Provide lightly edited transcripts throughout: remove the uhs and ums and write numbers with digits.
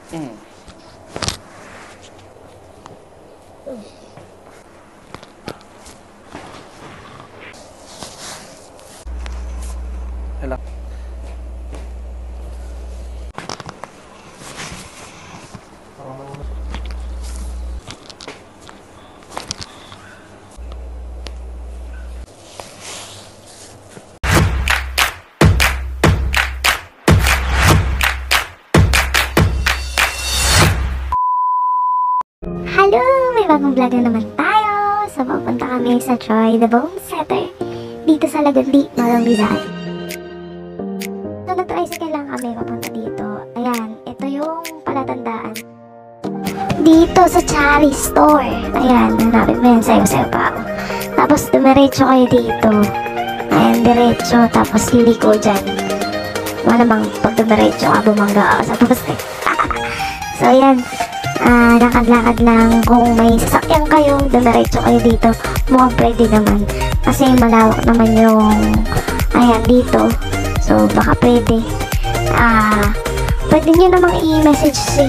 Mm. Hello. Hello! May bagong vlog na naman tayo! So, papunta kami sa Troy the Bone Setter dito sa Lagandi, Malong Rizal. So, nag-tricycle lang kami papunta dito. Ayan, ito yung palatandaan. Dito sa Chari Store. Ayan, hanapin mo yan. Sayo-sayo pa ako. Tapos, dumiretso kayo dito. Ayan, diretso. Tapos, liliko dyan. Malamang pag dumiretso ka, bumangga ako sa poste. So, ayan. Lakad-lakad lang. Kung may sasakyan kayo, dumiretso kayo dito, mukhang pwede naman kasi malawak naman yung ayan dito, so baka pwede. Pwede nyo namang i-message si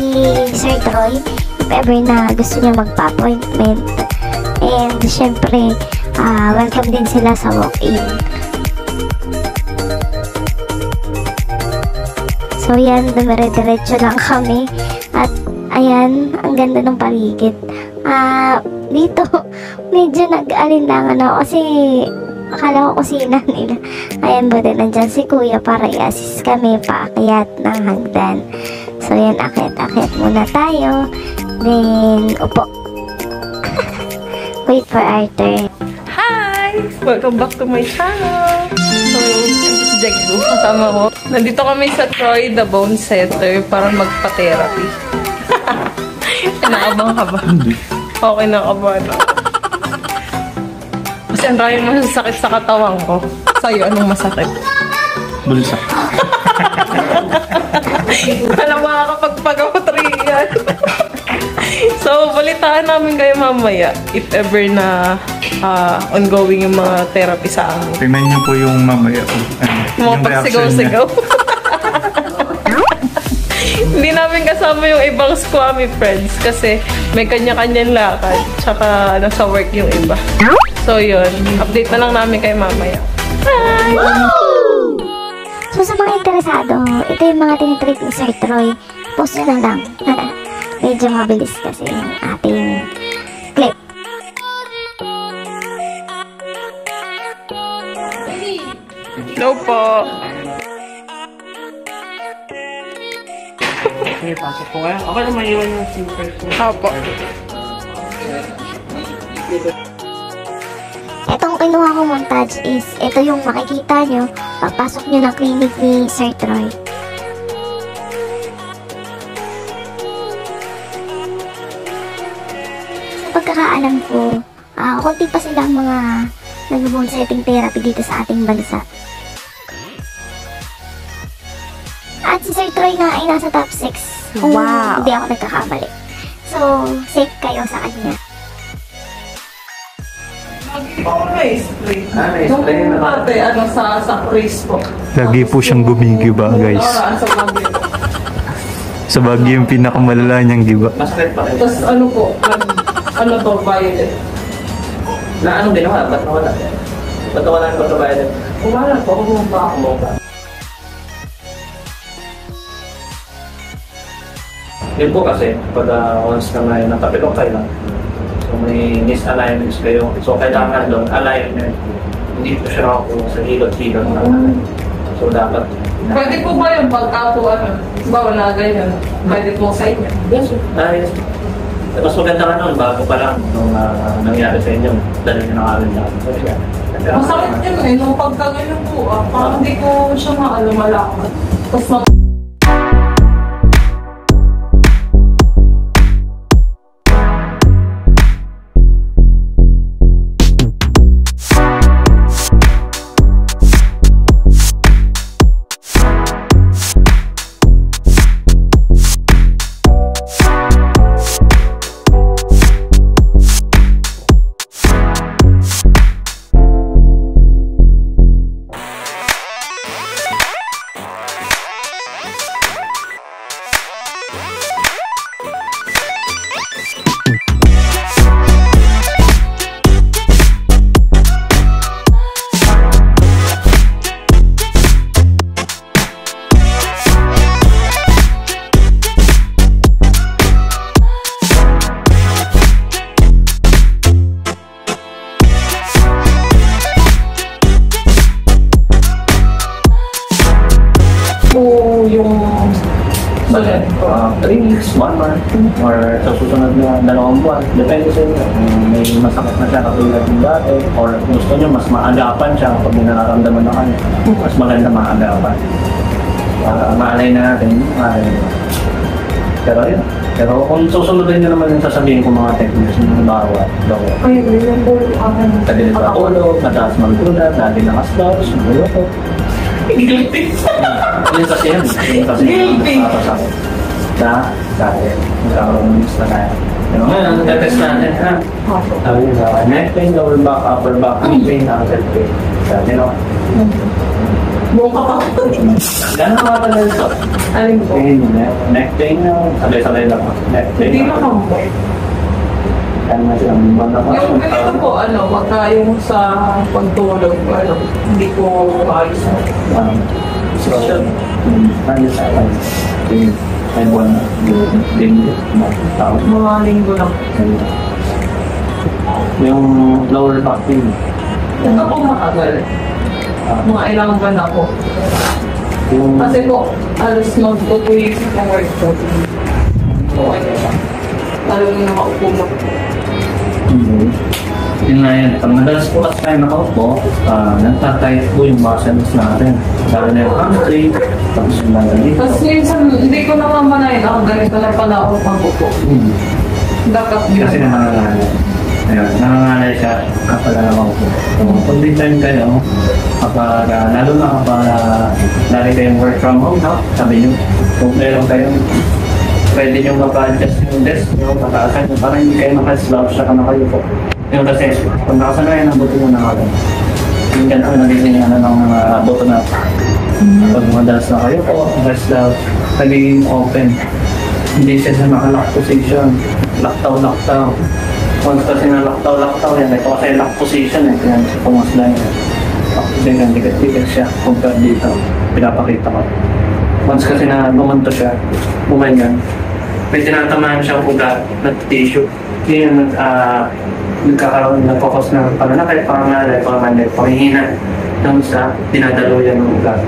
Sir Troy if ever na gusto niya magpa-appointment, and syempre welcome din sila sa walk-in. So yan, dumire-diretso lang kami at ayan, ang ganda ng paligid. Dito, medyo nag-alinlangan ako kasi akala ko kusina nila. Ayan, buti nandyan si Kuya para i-assist kami paakyat ng hagdan. So, yan, akyat-akyat muna tayo. Then, upo. Wait for Arthur. Hi! Welcome back to my channel! So, ito si Jagdo, kasama ko. Nandito kami sa Troy the Bone Setter para magpa-therapy. Nakabang ka ba? Okay na ka ba? No? Kasi ang dami masasakit sa katawan ko. Sa'yo, anong masakit? Bulsa. Alam mo, makakapagpag-out yan. So, balitaan namin kayo mamaya if ever na ongoing yung mga therapy sa amin. Tingnan niyo po yung mamaya. Mga pagsigaw-sigaw. Hindi namin kasama yung ibang squammy friends kasi may kanya-kanyang lakad tsaka nasa work yung iba. So yun, update na lang namin kay mamaya. Hi! So sa mga interesado, ito yung mga tinitreat ni Sir Troy. Post nyo na lang. Medyo mabilis kasi yung ating clip. Hello po! Okay, pasok po kayo. Okay na maiwan yung SIM card ko. Opo. Itong kinuha ko montage is, ito yung makikita nyo pagpasok nyo ng clinic ni Sir Troy. Sa pagkakaalam ko, konti pa silang mga nag-bone setting therapy dito sa ating bansa. At si Sir Troy nga ay nasa top 6 kung hindi ako nagkakamali. So, safe kayo sa kanya. Mag-spray. Spray na ate, sa Chris po. Lagi po siyang gumigiba, guys. Sa Baguio yung pinakamalala niyang giba. Tapos ano po, to, violet. Na anong ginawa? Ba't nawala? Ba't nawala ang pagkabayadan? Kumala po, kumumpa ako. Yun po kasi, pag once na may natapilok kayo, so may misalignments kayo. So kailangan doon, alignment. Hindi po siya ako sa hilot-hilot na so dapat. Pwede po ba yung pagka po, bawa na ganyan, pwede po sa inyo? Yes, yes. Mas maganda ka noon, bago pa lang nung nangyari sa inyo, dahil nyo nakawin lang. So, yeah. Masakit yun nung pagka ganyan po, parang hindi ko siya malakad. Tapos po yung... 3 weeks, 1 month, or sa susunod na 2 buwan. Depende sa inyo. Kung may masakit na siya katulad ng dati, or gusto nyo mas maagapan siya kapag may nararamdaman na kanya. Mas maganda maagapan. Maalay na natin. Pero yun. Pero kung susunodin nyo naman yung sasabihin ko mga techniques ng bawat bawat. Ay, ganyan po yung akin. Tagilid na tulog, mataas magtulat, lagi nakaslaus, maguloko. Guilty. Yun kasi yan. Yun kasi Guilty. nakakasakit. Dati. Magkakaroon ng gusto na yan. Pero ngayon, test natin ha. Sabi nyo sa neck pain, lower back, upper back, knee pain, ankle pain. Sabi nyo. Buong ka pa. Gano'n ka talaga ito? Alin po? Neck pain nyo, sabay-sabay lang. Neck pain. Hindi naman po. Kaya na silang malakas. Yung ganito po, pagka yung sa pagtulog, hindi ko ayos. Social. Ano sa akin? May buwan na. Linggo. Tawag. Mga linggo lang. Yung lower back pain. Ito po matagal. Mga ilang buwan ako. Yung Kasi po, alas mag-tutuloy sa work ko. So, talagang nakaupo mo. Yun nga yan. Pag madalas po kasi tayo nakaupo, nagtatayat po yung muscles natin. Lalo na yung hamstring, tapos yung nalalik. Tapos minsan, hindi ko namamanayin ako ganito na pala ako pag-upo. Dapat yun. Kasi nangangalay. Ayun, nangangalay siya kapag nakaupo. So, kung di time kayo, kapag, lalo na kapag lari kayong work from home, no? Sabi nyo, kung meron kayong pwede nyo mapa-adjust yung desk nyo, pataasan nyo, para hindi kayo naka-slouch siya ka nakayupo. Yung kasi, kung nakasanayan ang buto mo na ako, yung ganito nagiging ng mga buto na pag madalas na kayo po, naka-slouch, nagiging open. Hindi siya sa naka-lock position, laktaw-laktaw. Once kasi na laktaw-laktaw yan, ito kasi lock position eh, kaya pumasla yun. Ganyan, dikit-dikit siya, compared dito, pinapakita ko. Once kasi na bumanto siya, bumanyan, may tinatamaan siyang ugat na tissue. Yun, nagkakaroon ng focus ng pananakay, pangangalay, panghihina doon sa dinadaluyan ng ugat.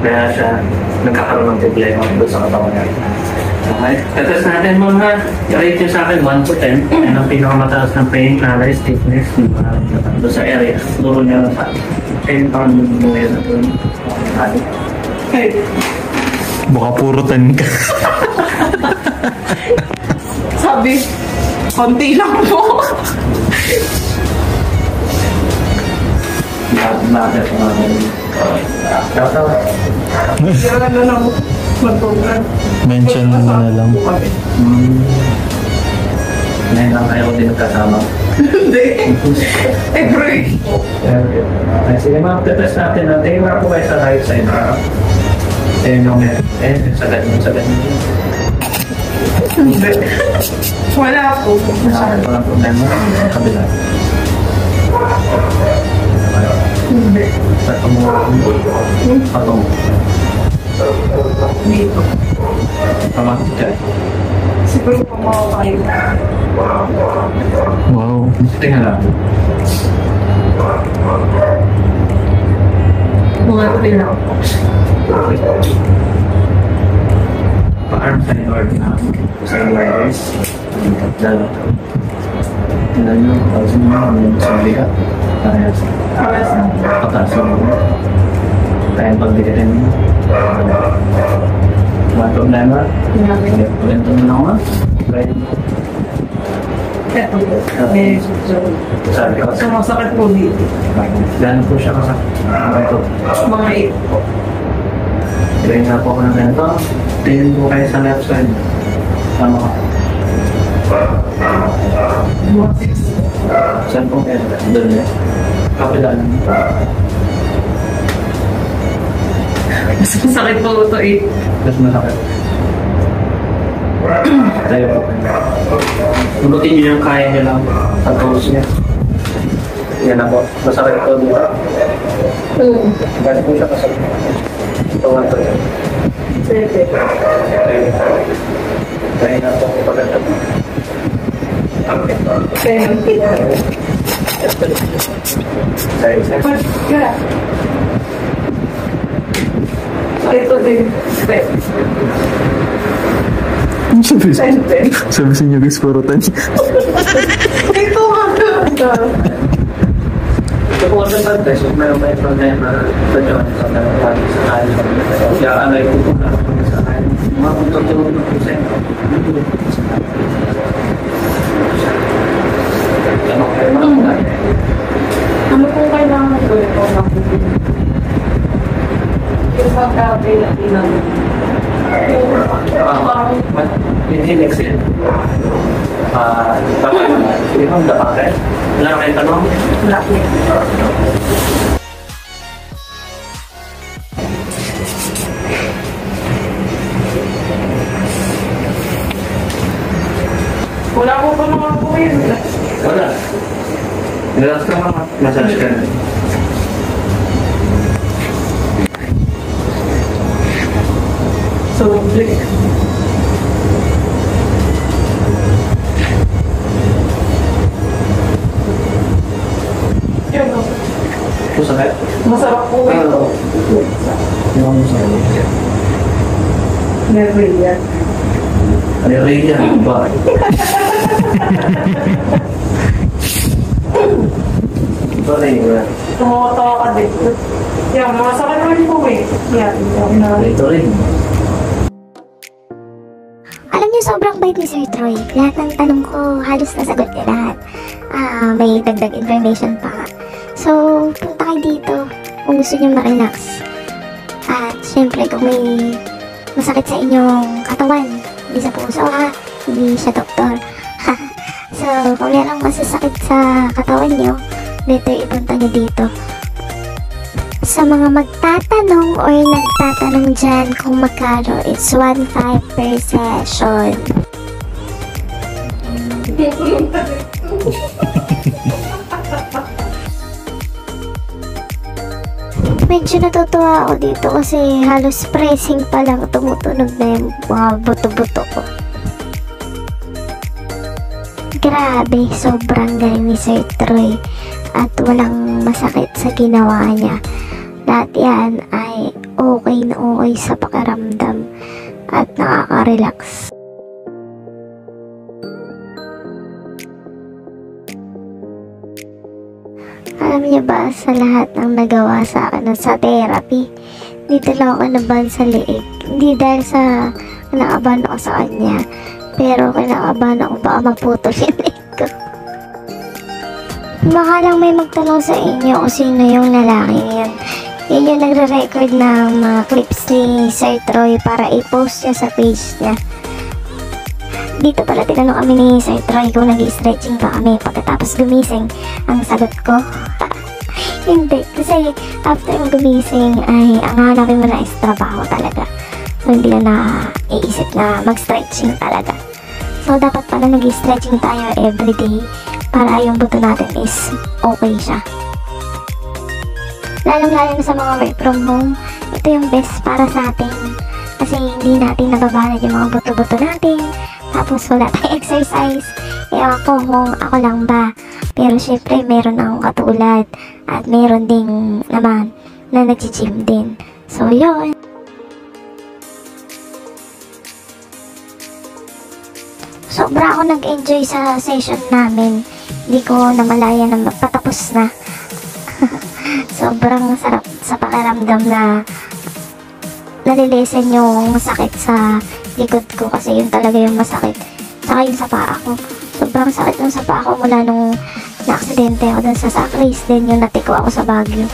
Kaya siya nagkakaroon ng problema doon sa katawan niya. Okay, tatas natin mga, i-rate nyo sa akin 1 to 10. Yan ang pinakamataas ng pain, nalay, stiffness, doon sa area. Duro niya sa pain, parang mo yan na doon. Baka puro tan ka. Sabi, konti lang po. Bakit? Kaya na lang mag-program. Mention mo na lang. Ngayon lang kayo din nagkasama. Hindi. Every. Okay, sige ma'am, test natin. Tingin na po kayo sa right side. Tingin nyo ngayon. Sa ganyan. Hindi. Wala po. Walang problema. Kabila. Hindi. Patong. Dito. Pamatik ka. Siguro po makakain. Wow. Tingnan lang. Mga pilang. Pa-arm side or sa wireless. Dalo. Tingnan nyo. Tapos nyo. Sa liha. Parehas. Parehas na. Pataas mo. Kaya pagdikitin mo. Mga problema. Hindi. Ganito mo lang ma. Try mo. Eto. May Sabi ko. sumasakit po dito. Gano'n po siya kasakit. Ito. Mga 8 po. Try na po ako ng ganito. Tingin po kayo sa left side. Tama ka. Mga 6. Saan po kayo? Doon eh. Kapila lang. Mas masakit po ito 8. Mas masakit. Tayo po. Lubutin niyo yung kaya niyo lang. Sa toes niya. Yan na po. Masakit po dito. Gano'n po siya kasakit. Ito nga ito. Sige. Kaya na po pagkatap. Sa isa. Ito din. Step. Sabi sa inyo guys, purutan. Ito nga. Ito po sa pag-test, kung may problema sa John, sa nalawagi sa kain, kaya alay ko po na sa kain. Mga kung tutulog na po sa inyo. Ano kayo mga mga? Ano po kailangan ko ito makutin? Yung pagkabay na ilang. Hindi Excel. Hindi mo dapat eh. Wala na kayong tanong? Laki. Wala ko pa mga po yun. Wala. Relax ka mga. Massage ka na. So, blink. Yun, no? Masakit? Masarap po ito. Yung masakit. Never yan. Ano yan? Ba? Sorry. Tumatawa ka din. Yan, masakit rin po eh. Yan. Ito rin. Alam niyo, sobrang bait ni Sir Troy. Lahat ng tanong ko, halos nasagot niya lahat. May dagdag information pa nga. So, punta kayo dito kung gusto niyo ma-relax. At syempre, kung may masakit sa inyong katawan, hindi sa puso ha, hindi siya doktor. So, kung merong masasakit sa katawan niyo, better ipunta niyo dito. Sa mga magtatanong or nagtatanong dyan kung magkano, it's 1.5 per session. Medyo natutuwa ako dito kasi halos pressing pa lang tumutunog na yung mga buto-buto ko. Grabe, sobrang galing ni Sir Troy at walang masakit sa ginawa niya. Lahat yan ay okay na okay sa pakiramdam at nakaka-relax. Alam niyo ba, sa lahat ng nagawa sa akin sa therapy, dito lang ako kinabahan sa liig. Hindi dahil sa kinakabahan ako sa kanya, pero kinakabahan ako baka maputol yung liig ko. Baka lang may magtanong sa inyo kung sino yung lalaking yun. Yan yung nagre-record ng mga clips ni Sir Troy para i-post niya sa page niya. Dito pala tinanong kami ni Sir Troy kung nag-stretching pa kami pagkatapos gumising. Ang sagot ko, hindi. Kasi after gumising ay ang hanapin mo na is trabaho talaga. So hindi ka na iisip na mag-stretching talaga. So dapat pala nag-stretching tayo everyday para yung buto natin is okay siya. Lalong-lalo na sa mga work from home, ito yung best para sa atin. Kasi hindi natin nababalad yung mga buto-buto natin. Tapos wala tayong exercise. Ewan ko kung ako lang ba. Pero syempre meron akong katulad. At meron ding naman na nag-gym din. So yun. Sobra ako nag-enjoy sa session namin. Hindi ko namalaya na patapos na. Sobrang sarap sa pakiramdam na nalilesen yung sakit sa likod ko kasi yun talaga yung masakit. Saka yung sa paa ko. Sobrang sakit yung sa paa ko mula nung na-aksidente ako dun sa Sacris. Then yung natiko ako sa Baguio.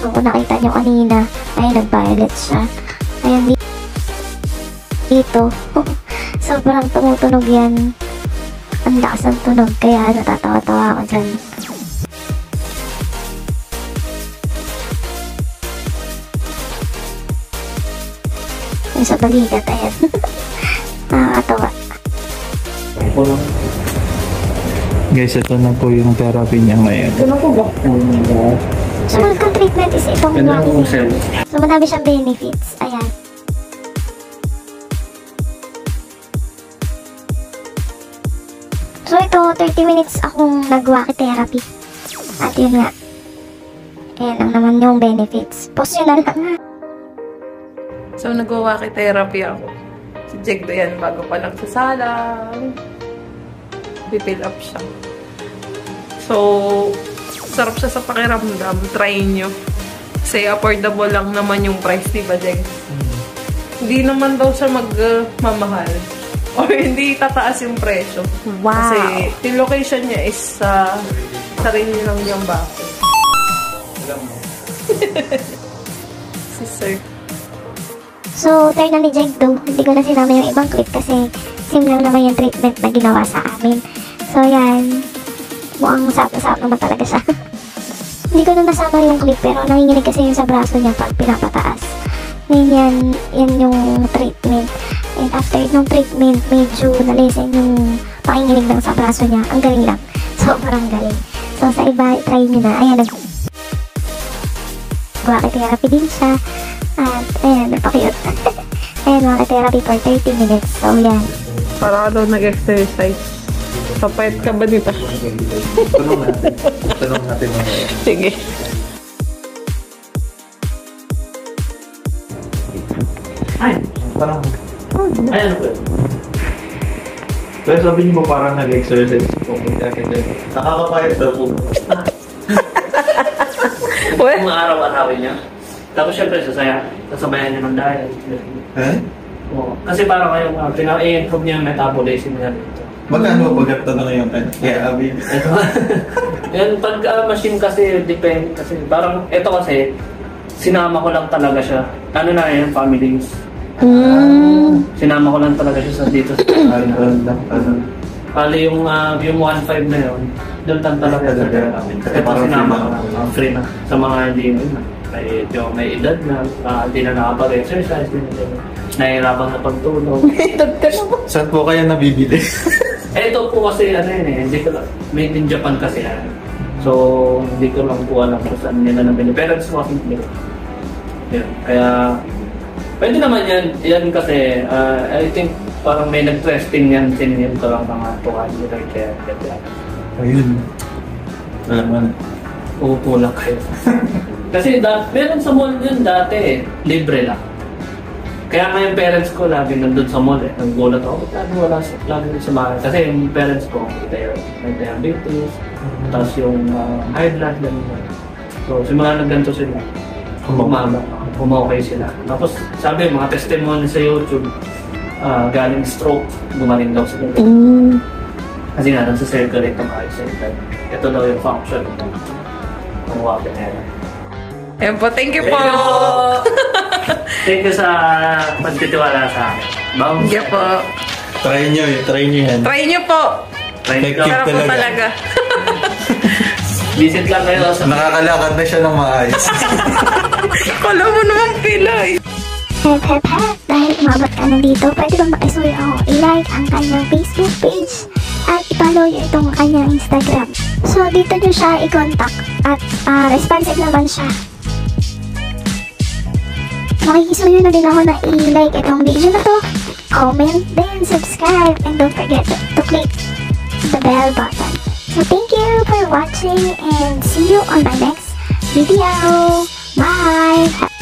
So kung nakita nyo kanina, ay nag-violet siya. Ayan dito. Sobrang tumutunog yan. Ang lakas ng tunog kaya natatawa-tawa ako dyan. Yung sa balikat, ayan. Nakakatawa. Guys, ito na po yung therapy niya ngayon. Ano po ba? Sunod kong treatment is itong Ganda ng cell. So madami siyang benefits. Ayan. So ito, 30 minutes akong nag-waki therapy. At yun nga. Ayan lang naman yung benefits. Pause nyo na lang ha. So, nag-walkie therapy ako. Si Jeg do yan, bago pa lang sa sala. Fill up siya. So, sarap siya sa pakiramdam. Try nyo. Kasi affordable lang naman yung price, diba, Jeg? Hindi naman daw siya magmamahal. Or hindi tataas yung presyo. Wow. Kasi yung location niya is sa sarili lang niyang bahay. Si Sir. So, turn na ni Jeg do. Hindi ko na sinama yung ibang clip kasi same lang naman yung treatment na ginawa sa amin. So, yan. Mukhang masarap naman talaga siya. Hindi ko na nasama yung clip pero nanginginig kasi yung sa braso niya pag pinapataas. Ngayon yan yung treatment. And after yung treatment, medyo nalesen yung pakinginig ng sa braso niya. Ang galing lang. Sobrang galing. So, sa iba, try nyo na. Ayan, walkie therapy din siya. At, ayan, napakute. Ayan, walkie therapy for 30 minutes. So, yan. Para ka daw nag-exercise. Kapayat ka ba dito? Tanong natin. Tanong natin mamaya. Sige. Ay, Parang, ay, ano po yun? pero sabi niyo ba parang nag-exercise po? Nakakapayat daw po. What? Mga araw-arawin niya. Tapos syempre, sasabayan niya ng diet. Eh? Oo. Kasi parang kayong pina-improve niya yung metabolism niya dito. Magkano pag tanong yung pen? Yeah, abi. Ito. Yan, pag machine kasi, depende kasi. Parang, ito kasi, sinama ko lang talaga siya. Ano na yun, families. Sinama ko lang talaga siya sa dito sa Pali yung 1.5 na yun, doon lang talaga sa ito sinama ko lang, free na. Sa mga hindi may edad na, hindi na nakapag-exercise, nahihirapan na pagtulog. Saan po kaya nabibili? Ito po kasi ano yun hindi ko made in Japan kasi yan. So, hindi ko lang po alam kung saan nila nabili. Parents ko kasi nila. Yun. Kaya, pwede naman yan. Yan kasi, I think, parang may nag-testing yan. Sinigyan ko lang mga 200 kaya. Ayun. Alam mo na. Uupo lang kayo. Kasi, meron sa mall yun dati libre lang. Kaya nga yung parents ko lagi nandun sa mall Naggulat ako, lagi sa bahay. Kasi yung parents ko, may diabetes, tapos yung high blood, gano'n. So, simula na ganito sila. Okay sila. Tapos, sabi, mga testimony sa YouTube, galing stroke, gumaling daw sila. Kasi nga, nasa-circulate ang ayos sa blood. Ito daw yung function ng walkie therapy. Ayan po, thank you po! Thank you sa pagtitiwala sa akin. Thank you po. Try nyo yan. Try nyo po! Effective Sarap po talaga. talaga. Visit lang kayo sa... Nakakalakad na siya ng maayos. Kala mo naman pilay. Dahil umabot ka na dito, pwede bang makisuyo ako i-like ang kanyang Facebook page at i-follow nyo itong kanyang Instagram. So, dito nyo siya i-contact at responsive naman siya. Makikisuyo na din ako na i-like itong video na to, comment, then subscribe, and don't forget to click the bell button. So, thank you for watching and see you on my next video. Bye!